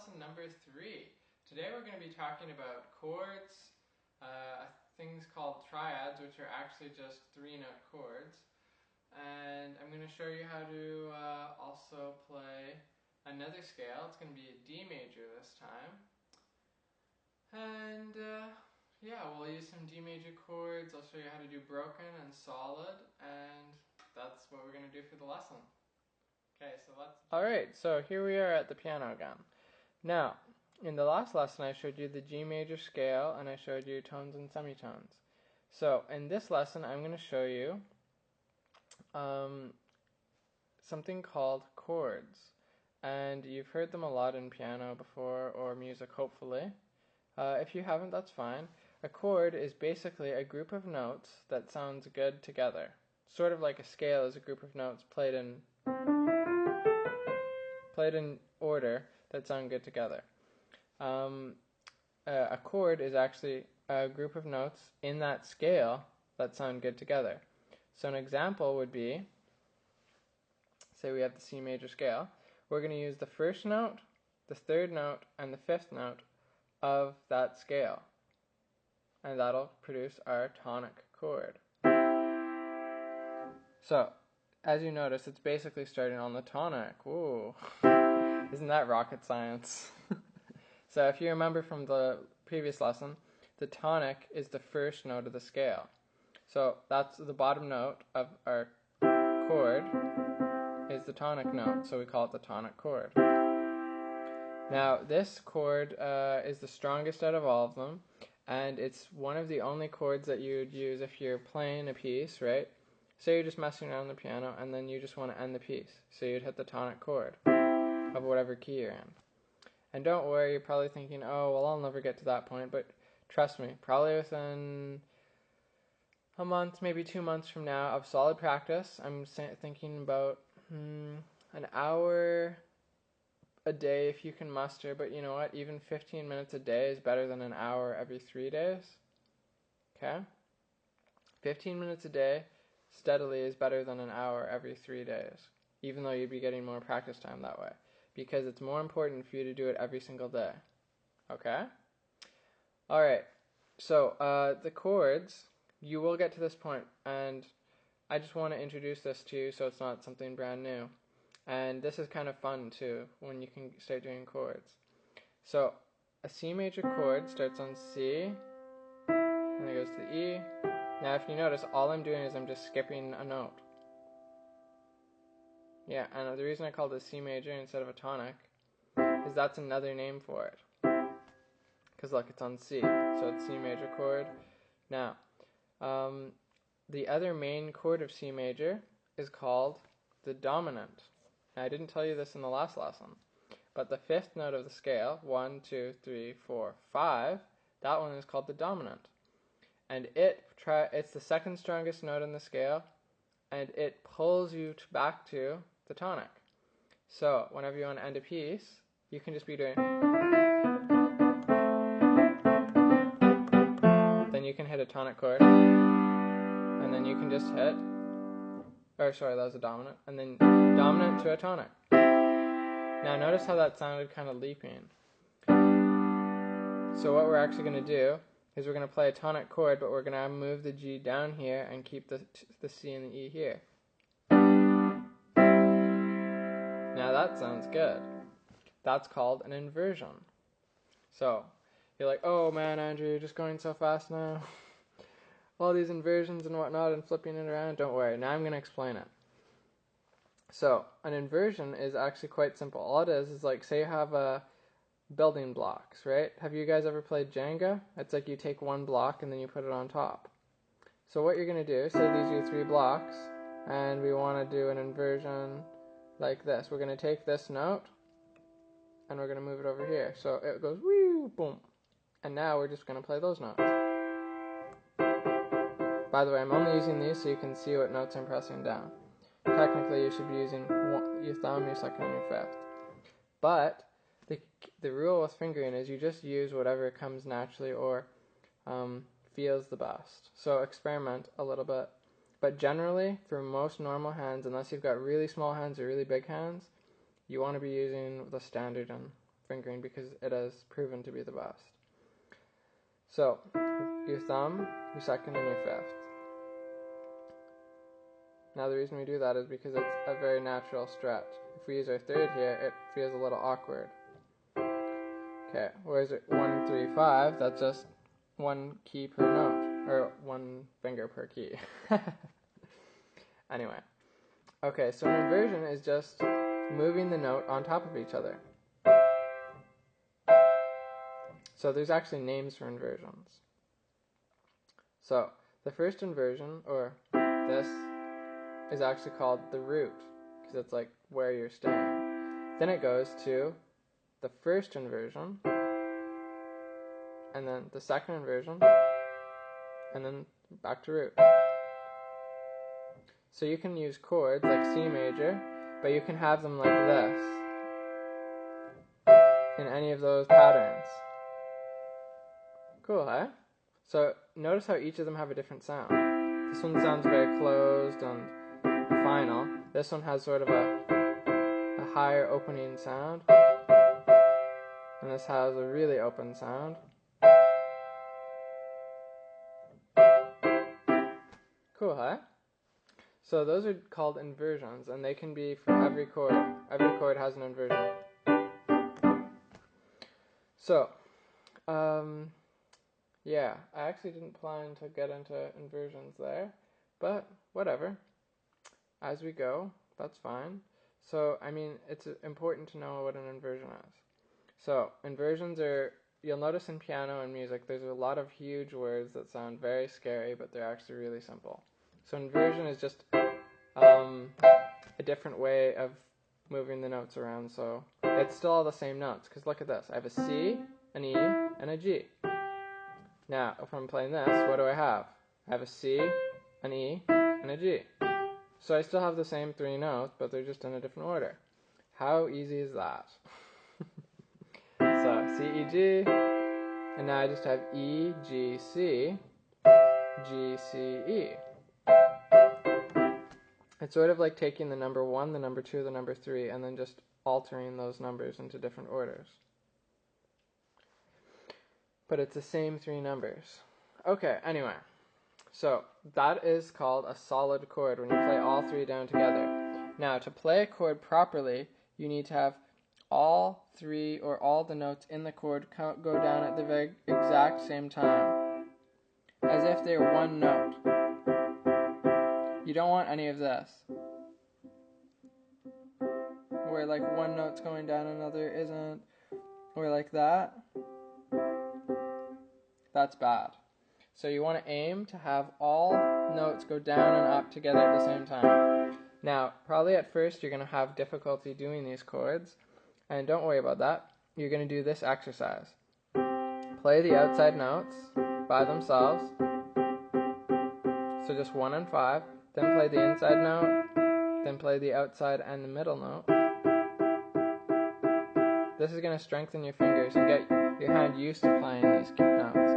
lesson number 3. Today we're going to be talking about chords, things called triads, which are actually just 3-note chords. And I'm going to show you how to also play another scale. It's going to be a D major this time. And yeah, we'll use some D major chords. I'll show you how to do broken and solid, and that's what we're going to do for the lesson. Okay, so let's... Alright, so here we are at the piano again. Now, in the last lesson I showed you the G major scale and I showed you tones and semitones. So in this lesson I'm going to show you something called chords. And you've heard them a lot in piano before, or music hopefully. If you haven't, that's fine. A chord is basically a group of notes that sounds good together. Sort of like a scale is a group of notes played in order that sound good together. A chord is actually a group of notes in that scale that sound good together. So an example would be, say we have the C major scale. We're going to use the first note, the third note, and the fifth note of that scale. And that'll produce our tonic chord. So, as you notice, it's basically starting on the tonic. Ooh. Isn't that rocket science? So if you remember from the previous lesson, the tonic is the first note of the scale. So that's the bottom note of our chord is the tonic note, so we call it the tonic chord. Now this chord is the strongest out of all of them, and it's one of the only chords that you would use if you're playing a piece, right? Say you're just messing around the piano and then you just want to end the piece. So you'd hit the tonic chord of whatever key you're in. And don't worry, you're probably thinking, oh, well, I'll never get to that point. But trust me, probably within a month, maybe 2 months from now of solid practice, I'm thinking about an hour a day if you can muster. But you know what? Even 15 minutes a day is better than an hour every 3 days. Okay? 15 minutes a day steadily is better than an hour every 3 days, even though you'd be getting more practice time that way, because it's more important for you to do it every single day. Okay? Alright, so the chords, you will get to this point, and I just want to introduce this to you so it's not something brand new. And this is kind of fun too, when you can start doing chords. So, a C major chord starts on C, and it goes to the E. Now if you notice, all I'm doing is I'm just skipping a note. Yeah, and the reason I called it C major instead of a tonic is that's another name for it. Because look, it's on C, so it's C major chord. Now, the other main chord of C major is called the dominant. Now I didn't tell you this in the last lesson, but the fifth note of the scale, 1, 2, 3, 4, 5, that one is called the dominant. And it's the second strongest note in the scale, and it pulls you back to the tonic. So whenever you want to end a piece, you can just be doing, then you can hit a tonic chord, and then you can just hit, or sorry, that was a dominant, and then dominant to a tonic. Now notice how that sounded kind of leaping. So what we're actually going to do is we're going to play a tonic chord, but we're going to move the G down here and keep the C and the E here. Now that sounds good. That's called an inversion. So, you're like, oh man, Andrew, you're just going so fast now. All these inversions and whatnot and flipping it around. Don't worry, now I'm going to explain it. So, an inversion is actually quite simple. All it is like, say you have building blocks, right? Have you guys ever played Jenga? It's like you take one block and then you put it on top. So what you're going to do, say these are 3 blocks, and we want to do an inversion like this. We're going to take this note, and we're going to move it over here. So it goes, whee, boom. And now we're just going to play those notes. By the way, I'm only using these so you can see what notes I'm pressing down. Technically, you should be using your thumb, your second, and your fifth. But the rule with fingering is you just use whatever comes naturally or feels the best. So experiment a little bit. But generally, for most normal hands, unless you've got really small hands or really big hands, you want to be using the standard and fingering because it has proven to be the best. So, your thumb, your second, and your fifth. Now the reason we do that is because it's a very natural stretch. If we use our third here, it feels a little awkward. Okay, whereas 1, 3, 5, that's just one key per note, or one finger per key. Anyway, okay, so an inversion is just moving the note on top of each other. So there's actually names for inversions. So the first inversion, or this, is actually called the root, because it's like where you're staying. Then it goes to the first inversion, and then the second inversion, and then back to root. So you can use chords like C major, but you can have them like this in any of those patterns. Cool, eh? So notice how each of them have a different sound. This one sounds very closed and final. This one has sort of a higher opening sound. And this has a really open sound. Cool, huh? So those are called inversions, and they can be for every chord. Every chord has an inversion. So, yeah, I actually didn't plan to get into inversions there, but whatever. As we go, that's fine. So, I mean, it's important to know what an inversion is. So, inversions are, you'll notice in piano and music, there's a lot of huge words that sound very scary, but they're actually really simple. So, inversion is just a different way of moving the notes around. So, it's still all the same notes, because look at this. I have a C, an E, and a G. Now, if I'm playing this, what do I have? I have a C, an E, and a G. So I still have the same three notes, but they're just in a different order. How easy is that? So, C, E, G, and now I just have E, G, C, G, C, E. It's sort of like taking the number 1, the number 2, the number 3, and then just altering those numbers into different orders. But it's the same three numbers. Okay, anyway. So, that is called a solid chord when you play all three down together. Now, to play a chord properly, you need to have all three or all the notes in the chord go down at the very exact same time, as if they're one note. You don't want any of this, where like one note's going down, another isn't, or like that. That's bad. So you want to aim to have all notes go down and up together at the same time. Now, probably at first you're going to have difficulty doing these chords, and don't worry about that. You're going to do this exercise. Play the outside notes by themselves, so just 1 and 5, then play the inside note, then play the outside and the middle note. This is going to strengthen your fingers and get your hand used to playing these notes.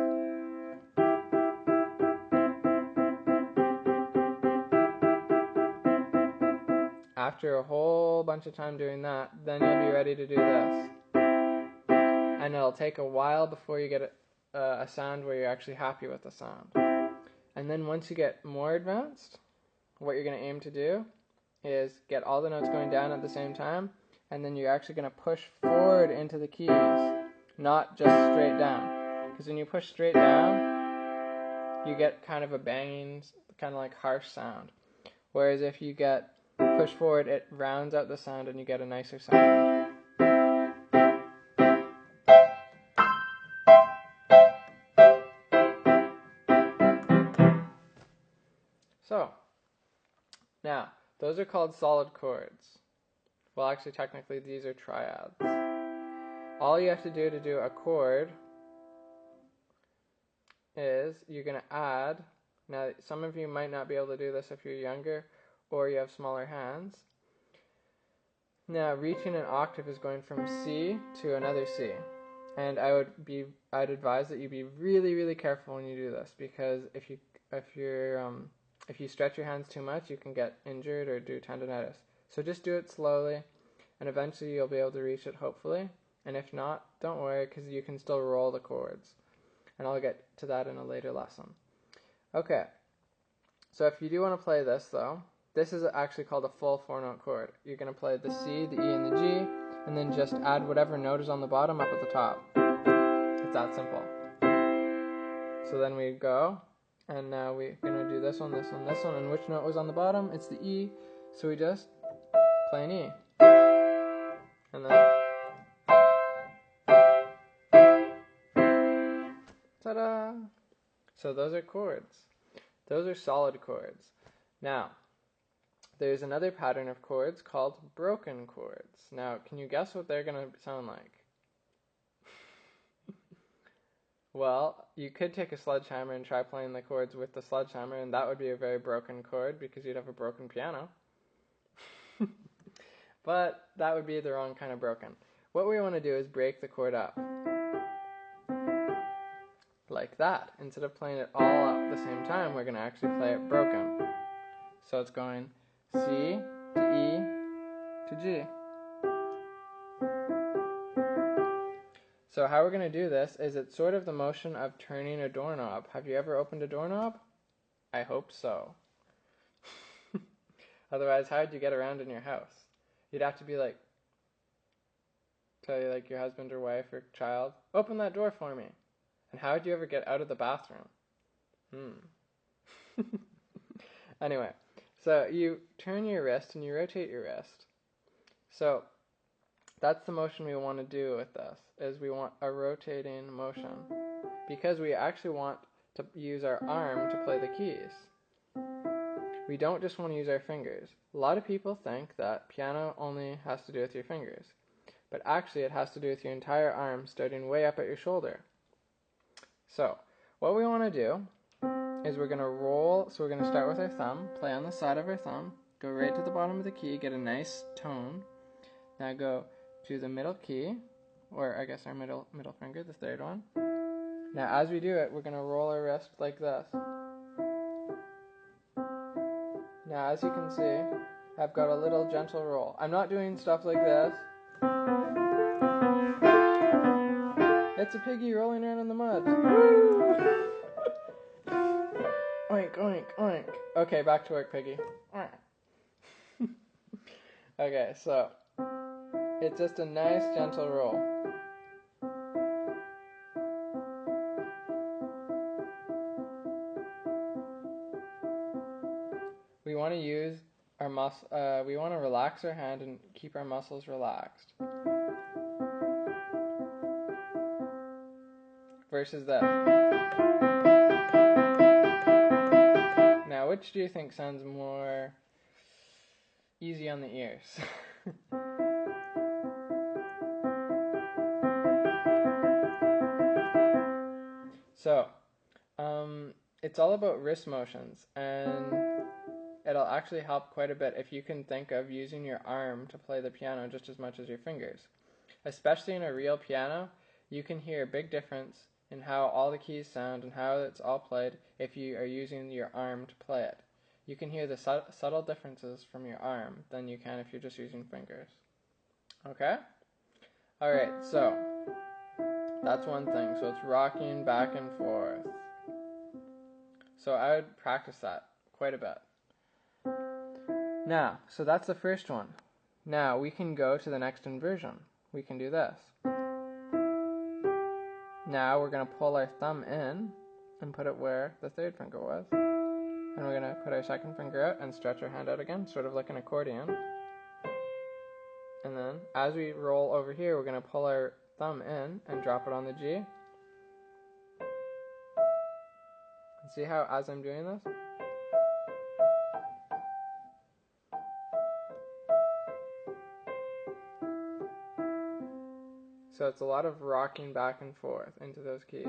After a whole bunch of time doing that, then you'll be ready to do this. And it'll take a while before you get a sound where you're actually happy with the sound. And then once you get more advanced, what you're going to aim to do is get all the notes going down at the same time, and then you're actually going to push forward into the keys, not just straight down. Because when you push straight down, you get kind of a banging, kind of like harsh sound. Whereas if you get push forward, it rounds out the sound and you get a nicer sound. So, now, those are called solid chords. Well, actually, technically, these are triads. All you have to do a chord is you're going to add, now some of you might not be able to do this if you're younger or you have smaller hands. Now, reaching an octave is going from C to another C. And I'd advise that you be really, really careful when you do this, because if you stretch your hands too much, you can get injured or do tendonitis. So just do it slowly, and eventually you'll be able to reach it, hopefully, And if not, don't worry, because you can still roll the chords. And I'll get to that in a later lesson. Okay, so if you do want to play this though, this is actually called a full 4-note chord. You're going to play the C, the E, and the G, and then just add whatever note is on the bottom up at the top. It's that simple. So then we go, and now we're going to do this one, this one, this one, and which note was on the bottom? It's the E, so we just play an E. And then, ta-da! So those are chords. Those are solid chords. Now, there's another pattern of chords called broken chords. Now, can you guess what they're going to sound like? Well, you could take a sledgehammer and try playing the chords with the sledgehammer, and that would be a very broken chord because you'd have a broken piano. But that would be the wrong kind of broken. What we want to do is break the chord up. Like that. Instead of playing it all at the same time, we're going to actually play it broken. So it's going C to E to G. So how we're going to do this is it's sort of the motion of turning a doorknob. Have you ever opened a doorknob? I hope so. Otherwise, how would you get around in your house? You'd have to be like, tell you like your husband or wife or child, open that door for me. And how would you ever get out of the bathroom? Anyway, so you turn your wrist and you rotate your wrist. So that's the motion we want to do with this, is we want a rotating motion. Because we actually want to use our arm to play the keys. We don't just want to use our fingers. A lot of people think that piano only has to do with your fingers. But actually it has to do with your entire arm, starting way up at your shoulder. So, what we want to do is we're going to roll, so we're going to start with our thumb, play on the side of our thumb, go right to the bottom of the key, get a nice tone. Now go to the middle key, or I guess our middle finger, the third one. Now as we do it, we're going to roll our wrist like this. Now as you can see, I've got a little gentle roll. I'm not doing stuff like this. It's a piggy rolling around in the mud. Oink, oink, oink. Okay, back to work, piggy. Okay, so it's just a nice gentle roll. We want to use our we want to relax our hand and keep our muscles relaxed. Versus this. Now, which do you think sounds more easy on the ears? So, it's all about wrist motions, and it'll actually help quite a bit if you can think of using your arm to play the piano just as much as your fingers. Especially in a real piano, you can hear a big difference in how all the keys sound and how it's all played if you are using your arm to play it. You can hear the subtle differences from your arm than you can if you're just using fingers. Okay? Alright, so that's one thing. So it's rocking back and forth. So I would practice that quite a bit. Now, so that's the first one. Now we can go to the next inversion. We can do this. Now we're going to pull our thumb in and put it where the third finger was. And we're going to put our second finger out and stretch our hand out again, sort of like an accordion. And then as we roll over here, we're going to pull our thumb in and drop it on the G. And see how as I'm doing this? So it's a lot of rocking back and forth into those keys.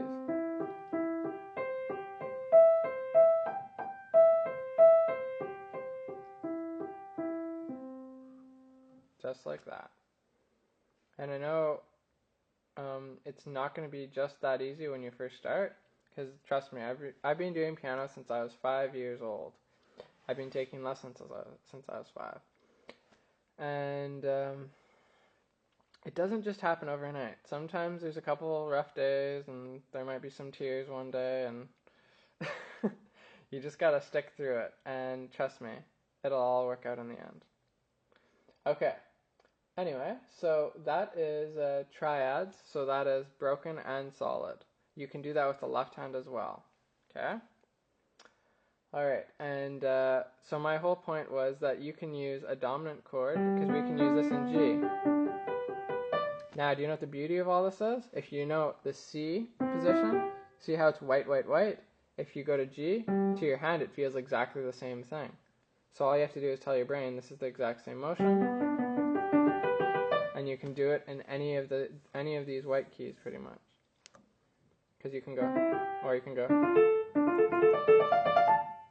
Just like that. And I know it's not going to be just that easy when you first start, because trust me, I've been doing piano since I was 5 years old. I've been taking lessons since I was 5. And it doesn't just happen overnight. Sometimes there's a couple rough days and there might be some tears one day, and you just gotta stick through it, and trust me, it'll all work out in the end. Okay, anyway, so that is triads, so that is broken and solid. You can do that with the left hand as well, okay? Alright, and so my whole point was that you can use a dominant chord, because we can use this in G. Now, do you know what the beauty of all this is? If you know the C position, see how it's white, white, white? If you go to G, to your hand it feels exactly the same thing. So all you have to do is tell your brain this is the exact same motion, and you can do it in any of these white keys pretty much. Because you can go, or you can go.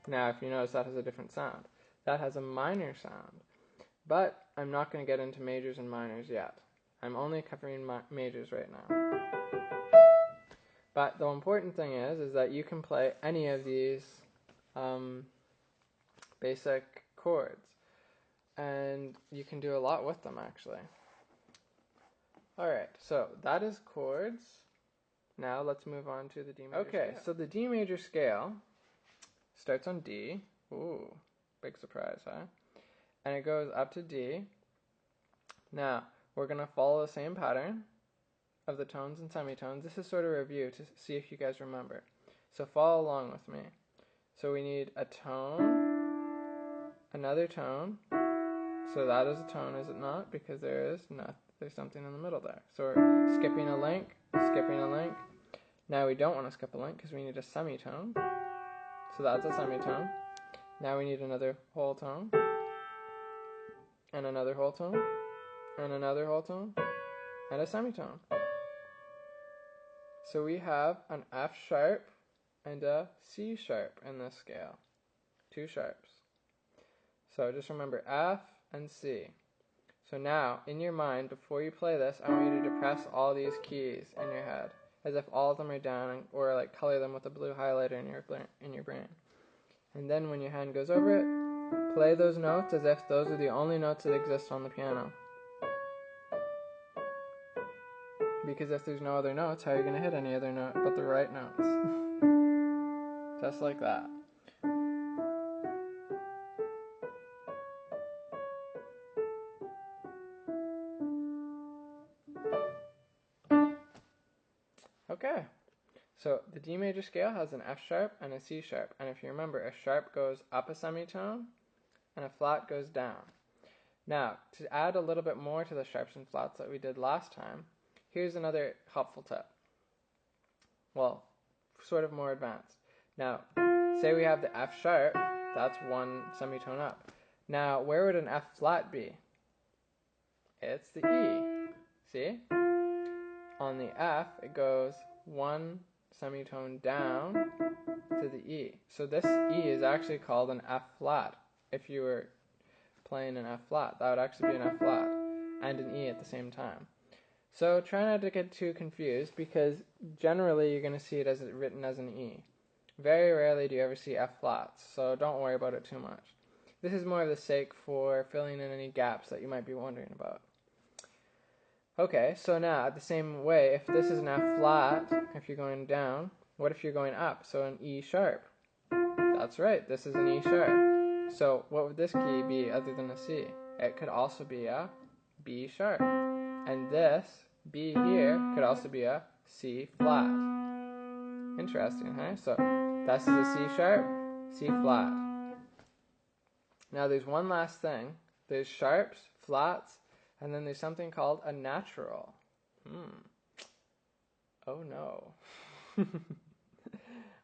Now, if you notice, that has a different sound. That has a minor sound. But I'm not going to get into majors and minors yet. I'm only covering majors right now. But the important thing is that you can play any of these basic chords. And you can do a lot with them, actually. Alright, so that is chords. Now let's move on to the D major scale. So the D major scale starts on D. Ooh, big surprise, huh? And it goes up to D. Now, we're going to follow the same pattern of the tones and semitones. This is sort of a review to see if you guys remember. So follow along with me. So we need a tone, another tone. So that is a tone, is it not? Because there's something in the middle there. So we're skipping a link, skipping a link. Now we don't want to skip a link because we need a semitone. So that's a semitone. Now we need another whole tone, and another whole tone, and another whole tone, and a semitone. So we have an F sharp and a C sharp in this scale. Two sharps. So just remember F and C. So now, in your mind, before you play this, I want you to depress all these keys in your head, as if all of them are down, or like color them with a blue highlighter in your brain. And then when your hand goes over it, play those notes as if those are the only notes that exist on the piano. Because if there's no other notes, how are you going to hit any other note but the right notes? Just like that. Okay. So the D major scale has an F sharp and a C sharp. And if you remember, a sharp goes up a semitone and a flat goes down. Now, to add a little bit more to the sharps and flats that we did last time, here's another helpful tip. Well, sort of more advanced. Now, say we have the F sharp, that's one semitone up. Now, where would an F flat be? It's the E. See? On the F, it goes one semitone down to the E. So this E is actually called an F flat. If you were playing an F flat, that would actually be an F flat and an E at the same time. So try not to get too confused, because generally you're going to see it as written as an E. Very rarely do you ever see F flats, so don't worry about it too much. This is more of the sake for filling in any gaps that you might be wondering about. Okay, so now, the same way, if this is an F flat, if you're going down, what if you're going up? So an E sharp. That's right, this is an E sharp. So what would this key be other than a C? It could also be a B sharp. And this B here could also be a C flat. Interesting, huh? So this is a C sharp, C flat. Now there's one last thing. There's sharps, flats, and then there's something called a natural. Oh no.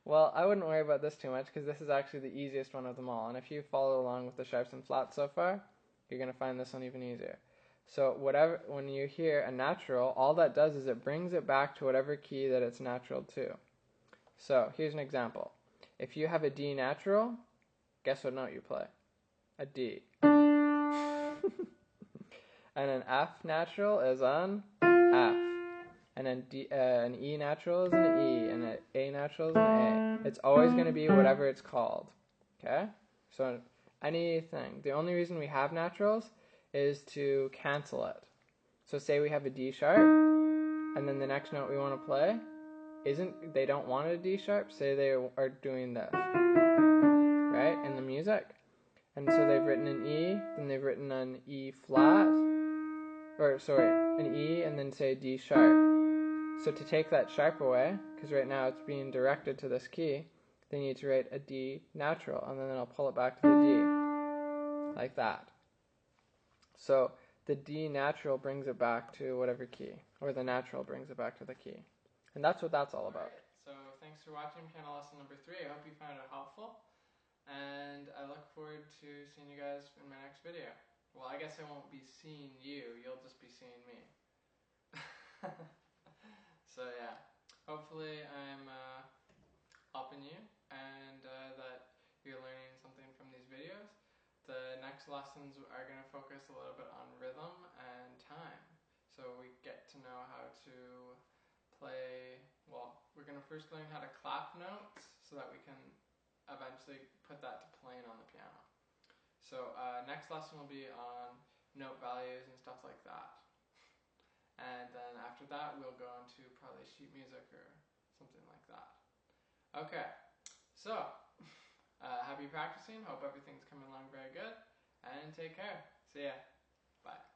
Well, I wouldn't worry about this too much, because this is actually the easiest one of them all. And if you follow along with the sharps and flats so far, you're going to find this one even easier. So when you hear a natural, all that does is it brings it back to whatever key that it's natural to. So here's an example. If you have a D natural, guess what note you play? A D. And an F natural is an F. And an E natural is an E. And an A natural is an A. It's always going to be whatever it's called. Okay? So anything. The only reason we have naturals is to cancel it. So say we have a D sharp, and then the next note we want to play they don't want a D sharp, say they are doing this, right, in the music. And so they've written an E, then they've written an E flat, an E, and then say D sharp. So to take that sharp away, because right now it's being directed to this key, they need to write a D natural, and then I'll pull it back to the D, like that. So the D natural brings it back to whatever key, or the natural brings it back to the key. And that's what that's all about. Right. So thanks for watching piano lesson number 3. I hope you found it helpful. And I look forward to seeing you guys in my next video. Well, I guess I won't be seeing you. You'll just be seeing me. So yeah, hopefully I'm helping you and that you're learning something from these videos. The next lessons are going to focus a little bit on rhythm and time. So we get to know how to play, well, we're going to first learn how to clap notes so that we can eventually put that to playing on the piano. So next lesson will be on note values and stuff like that. And then after that we'll go into probably sheet music or something like that. Okay, so happy practicing, hope everything's coming along very good, and take care. See ya. Bye.